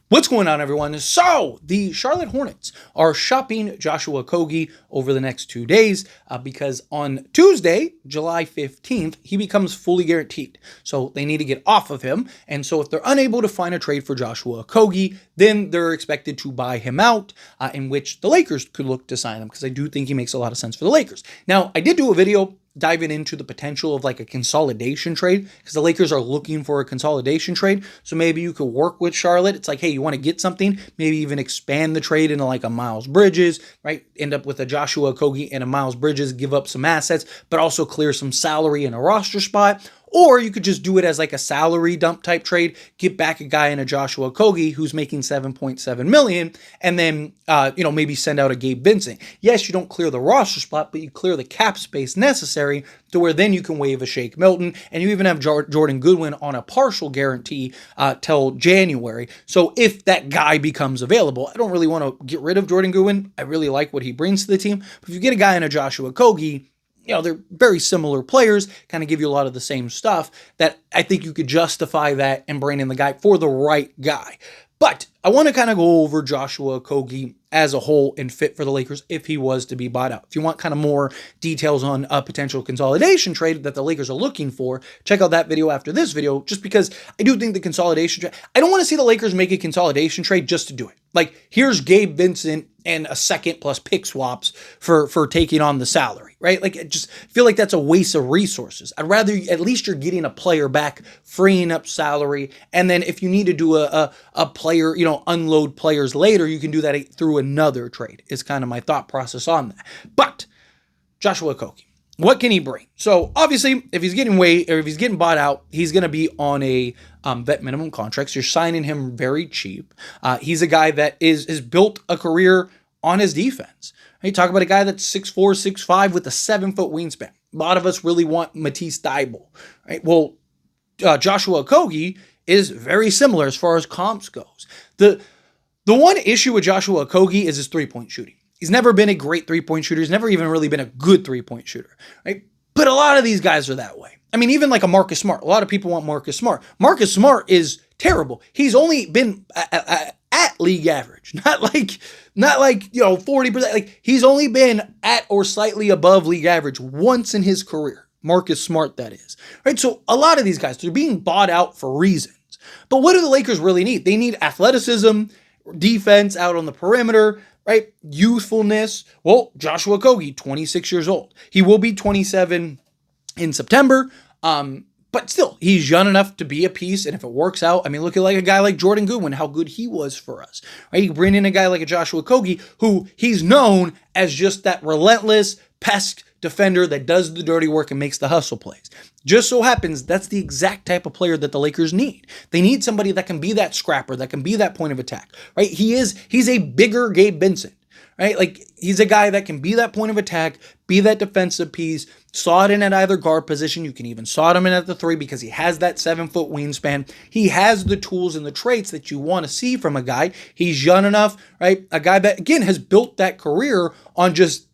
What's going on, everyone? So, the Charlotte Hornets are shopping Josh Okogie over the next 2 days because on Tuesday, July 15th, he becomes fully guaranteed. So, they need to get off of him. And so, if they're unable to find a trade for Josh Okogie, then they're expected to buy him out, in which the Lakers could look to sign him because I do think he makes a lot of sense for the Lakers. Now, I did do a video diving into the potential of like a consolidation trade because the Lakers are looking for a consolidation trade. So maybe you could work with Charlotte. It's like, hey, you want to get something, maybe even expand the trade into like a Miles Bridges, right? End up with a Joshua Okogie and a Miles Bridges, give up some assets, but also clear some salary in a roster spot. Or you could just do it as like a salary dump type trade, get back a guy in a Joshua Okogie who's making $7.7 million, and then maybe send out a Gabe Vincent. Yes, you don't clear the roster spot, but you clear the cap space necessary to where then you can waive a Shake Milton, and you even have Jordan Goodwin on a partial guarantee till January. So if that guy becomes available, I don't really want to get rid of Jordan Goodwin. I really like what he brings to the team. But if you get a guy in a Joshua Okogie, they're very similar players, kind of give you a lot of the same stuff that I think you could justify that and bring in the guy for the right guy. But I want to kind of go over Joshua Okogie as a whole and fit for the Lakers if he was to be bought out. If you want kind of more details on a potential consolidation trade that the Lakers are looking for, check out that video after this video, just because I do think the consolidation trade, I don't want to see the Lakers make a consolidation trade just to do it. Like, here's Gabe Vincent and a second plus pick swaps for taking on the salary, right? Like, I just feel like that's a waste of resources. I'd rather, at least you're getting a player back, freeing up salary, and then if you need to do a player, unload players later, you can do that through another trade, is kind of my thought process on that. But Joshua Okogie, what can he bring? So obviously, if he's getting bought out, he's going to be on a vet minimum contract. So you're signing him very cheap. He's a guy that has built a career on his defense. You talk about a guy that's 6'4", 6'5", with a 7-foot wingspan. A lot of us really want Matisse Thybulle, right? Well, Joshua Okogie is very similar as far as comps goes. The one issue with Joshua Okogie is his three-point shooting. He's never been a great three-point shooter. He's never even really been a good three-point shooter, right? But a lot of these guys are that way. I mean, even like a Marcus Smart. A lot of people want Marcus Smart. Marcus Smart is terrible. He's only been at league average, not like 40%. Like, he's only been at or slightly above league average once in his career. Marcus Smart, that is, right? So a lot of these guys, they're being bought out for reasons. But what do the Lakers really need? They need athleticism, defense out on the perimeter, right? Youthfulness. Well, Joshua Okogie, 26 years old. He will be 27 in September. But still, he's young enough to be a piece, and if it works out, I mean, look at like a guy like Jordan Goodwin, how good he was for us, right? You bring in a guy like a Joshua Okogie, who he's known as just that relentless pest defender that does the dirty work and makes the hustle plays. Just so happens that's the exact type of player that the Lakers need. They need somebody that can be that scrapper, that can be that point of attack, right? He's a bigger Gabe Vincent, right? Like, he's a guy that can be that point of attack, be that defensive piece, slot in at either guard position. You can even slot him in at the 3 because he has that 7-foot wingspan. He has the tools and the traits that you want to see from a guy. He's young enough, right? A guy that, again, has built that career on just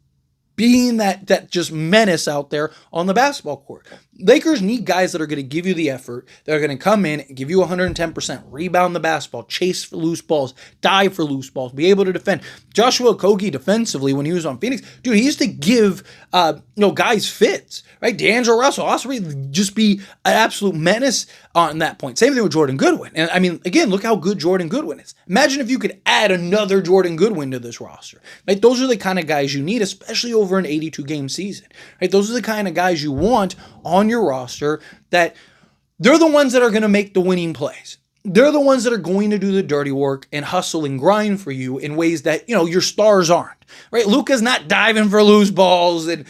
being that just menace out there on the basketball court. Lakers need guys that are going to give you the effort, that are going to come in and give you 110%, rebound the basketball, chase for loose balls, dive for loose balls, be able to defend. Joshua Okogie defensively, when he was on Phoenix, dude, he used to give guys fits, right? D'Angelo Russell also just be an absolute menace on that point. Same thing with Jordan Goodwin. And I mean, again, look how good Jordan Goodwin is. Imagine if you could add another Jordan Goodwin to this roster, right? Those are the kind of guys you need, especially over an 82-game season, right? Those are the kind of guys you want on your roster, that they're the ones that are going to make the winning plays. They're the ones that are going to do the dirty work and hustle and grind for you in ways that, your stars aren't, right? Luka's not diving for loose balls and,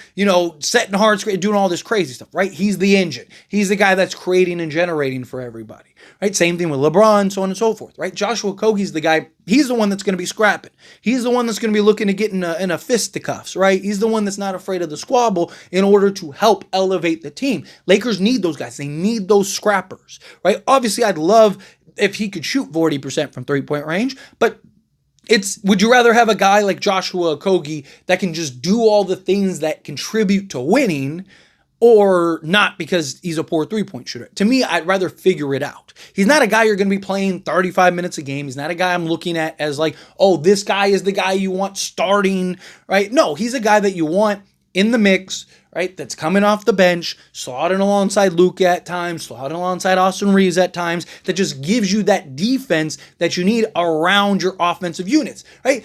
setting hearts, doing all this crazy stuff, right? He's the engine. He's the guy that's creating and generating for everybody, right? Same thing with LeBron, so on and so forth, right? Joshua Okogie's the guy. He's the one that's going to be scrapping. He's the one that's going to be looking to get in a fisticuffs, right? He's the one that's not afraid of the squabble in order to help elevate the team. Lakers need those guys. They need those scrappers, right? Obviously, I'd love if he could shoot 40% from three-point range, but would you rather have a guy like Joshua Okogie that can just do all the things that contribute to winning, or not because he's a poor three-point shooter. To me, I'd rather figure it out. He's not a guy you're going to be playing 35 minutes a game. He's not a guy I'm looking at as like, oh, this guy is the guy you want starting, right? No, he's a guy that you want in the mix, right? That's coming off the bench, slotting alongside Luka at times, slotting alongside Austin Reeves at times, that just gives you that defense that you need around your offensive units, right?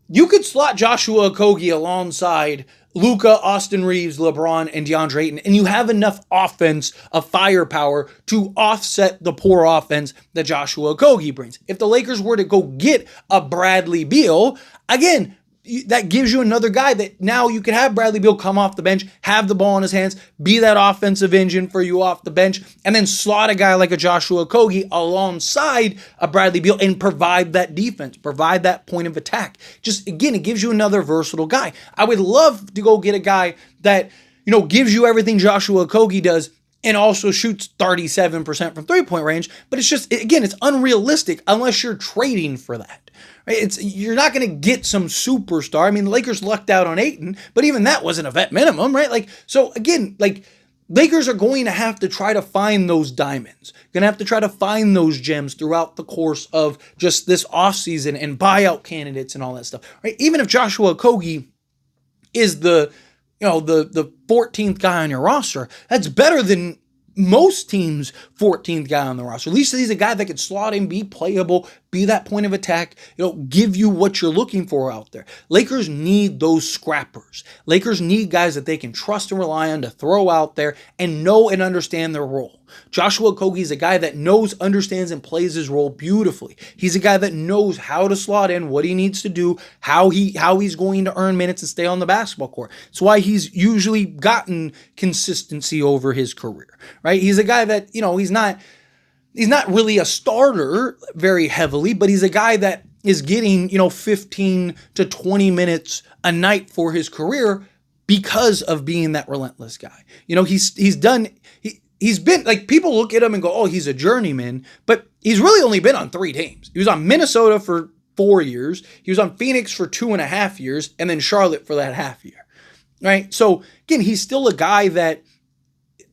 You could slot Joshua Okogie alongside Luka, Austin Reeves, LeBron, and DeAndre Ayton, and you have enough offense of firepower to offset the poor offense that Joshua Okogie brings. If the Lakers were to go get a Bradley Beal, again, that gives you another guy that now you can have Bradley Beal come off the bench, have the ball in his hands, be that offensive engine for you off the bench, and then slot a guy like a Joshua Okogie alongside a Bradley Beal and provide that defense, provide that point of attack. Just, again, it gives you another versatile guy. I would love to go get a guy that, gives you everything Joshua Okogie does and also shoots 37% from three-point range, but it's just, again, it's unrealistic unless you're trading for that. Right? You're not going to get some superstar. I mean, the Lakers lucked out on Ayton, but even that wasn't a vet minimum, right? So again, Lakers are going to have to try to find those diamonds. Going to have to try to find those gems throughout the course of just this offseason and buyout candidates and all that stuff, right? Even if Joshua Okogie is the 14th guy on your roster, that's better than most teams' 14th guy on the roster. At least he's a guy that can slot in, be playable, be that point of attack, give you what you're looking for out there. Lakers need those scrappers. Lakers need guys that they can trust and rely on to throw out there and know and understand their role. Joshua Okogie is a guy that knows, understands, and plays his role beautifully. He's a guy that knows how to slot in, what he needs to do, how he's going to earn minutes and stay on the basketball court. It's why he's usually gotten consistency over his career, right? He's a guy that, he's not really a starter very heavily, but he's a guy that is getting, 15 to 20 minutes a night for his career because of being that relentless guy. He's been, people look at him and go, oh, he's a journeyman, but he's really only been on 3 teams. He was on Minnesota for 4 years. He was on Phoenix for 2.5 years, and then Charlotte for that half year, right? So, again, he's still a guy that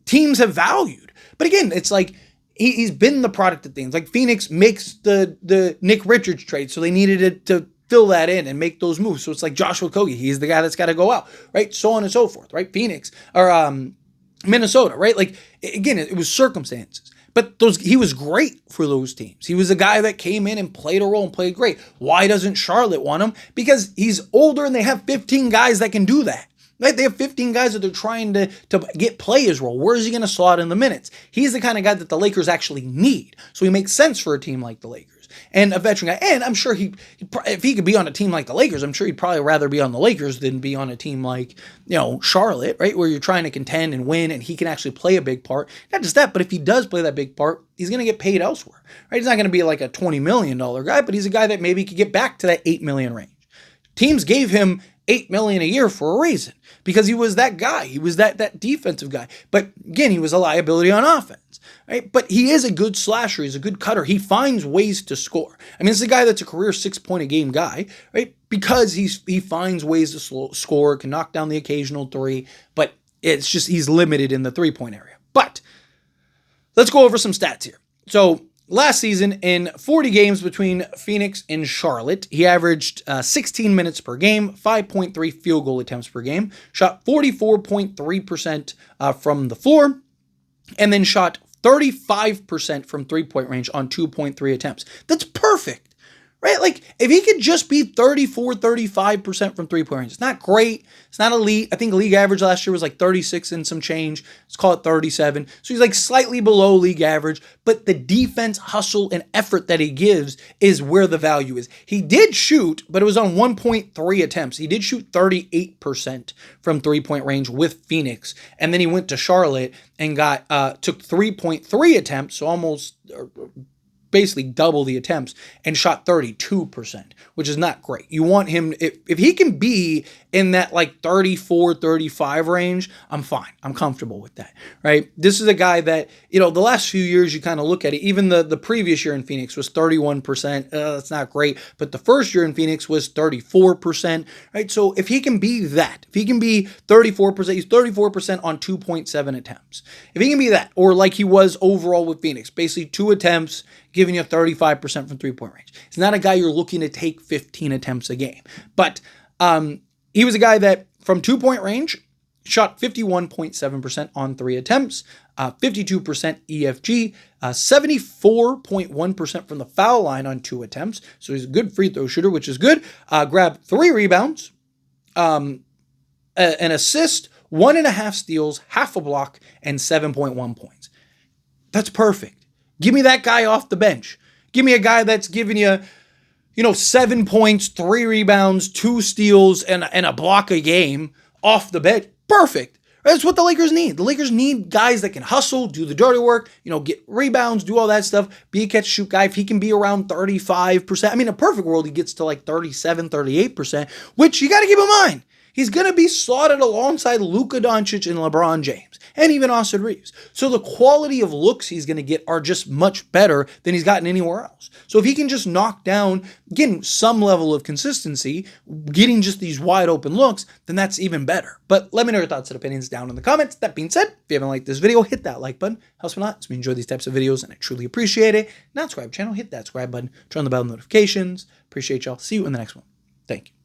teams have valued. But again, it's like he's been the product of things. Like Phoenix makes the Nick Richards trade, so they needed it to fill that in and make those moves. So it's like Joshua Okogie, he's the guy that's got to go out, right? So on and so forth, right? Phoenix, or Minnesota, right? Again, it was circumstances. But he was great for those teams. He was a guy that came in and played a role and played great. Why doesn't Charlotte want him? Because he's older and they have 15 guys that can do that. Right? They have 15 guys that they're trying to get play his role. Where is he going to slot in the minutes? He's the kind of guy that the Lakers actually need. So he makes sense for a team like the Lakers. And a veteran guy. And I'm sure if he could be on a team like the Lakers, I'm sure he'd probably rather be on the Lakers than be on a team like, Charlotte, right? Where you're trying to contend and win and he can actually play a big part. Not just that, but if he does play that big part, he's going to get paid elsewhere, right? He's not going to be like a $20 million guy, but he's a guy that maybe could get back to that $8 million range. Teams gave him $8 million a year for a reason, because he was that guy. He was that defensive guy. But again, he was a liability on offense, right? But he is a good slasher. He's a good cutter. He finds ways to score. I mean, this is a guy that's a career 6-point-a-game guy, right? Because he finds ways to score, can knock down the occasional three, but it's just he's limited in the three-point area. But let's go over some stats here. So last season, in 40 games between Phoenix and Charlotte, he averaged 16 minutes per game, 5.3 field goal attempts per game, shot 44.3% from the floor, and then shot 35% from three-point range on 2.3 attempts. That's perfect, right? If he could just be 35% from three-point range, it's not great. It's not elite. I think league average last year was 36 and some change. Let's call it 37. So he's slightly below league average, but the defense, hustle, and effort that he gives is where the value is. He did shoot, but it was on 1.3 attempts. He did shoot 38% from three-point range with Phoenix, and then he went to Charlotte and took 3.3 attempts, so almost basically double the attempts and shot 32%, which is not great. You want him, if he can be in that like 34, 35 range, I'm fine. I'm comfortable with that, right? This is a guy that, the last few years you kind of look at it, even the previous year in Phoenix was 31%. That's not great. But the first year in Phoenix was 34%, right? So if he can be that, if he can be 34%, he's 34% on 2.7 attempts. If he can be that, or like he was overall with Phoenix, basically 2 attempts, giving you 35% from three-point range. He's not a guy you're looking to take 15 attempts a game. But he was a guy that from 2-point range shot 51.7% on 3 attempts, 52% EFG, 74.1% from the foul line on 2 attempts. So he's a good free throw shooter, which is good. Grabbed 3 rebounds, an assist, 1.5 steals, half a block, and 7.1 points. That's perfect. Give me that guy off the bench. Give me a guy that's giving you, 7 points, 3 rebounds, 2 steals, and a block a game off the bench. Perfect. That's what the Lakers need. The Lakers need guys that can hustle, do the dirty work, get rebounds, do all that stuff, be a catch-shoot guy. If he can be around 35%, in a perfect world, he gets to like 37, 38%, which you got to keep in mind. He's going to be slotted alongside Luka Doncic and LeBron James, and even Austin Reeves. So the quality of looks he's going to get are just much better than he's gotten anywhere else. So if he can just knock down, getting some level of consistency, getting just these wide open looks, then that's even better. But let me know your thoughts and opinions down in the comments. That being said, if you haven't liked this video, hit that like button. Helps me a lot. So we enjoy these types of videos, and I truly appreciate it. Not subscribe channel, hit that subscribe button, turn on the bell notifications. Appreciate y'all. See you in the next one. Thank you.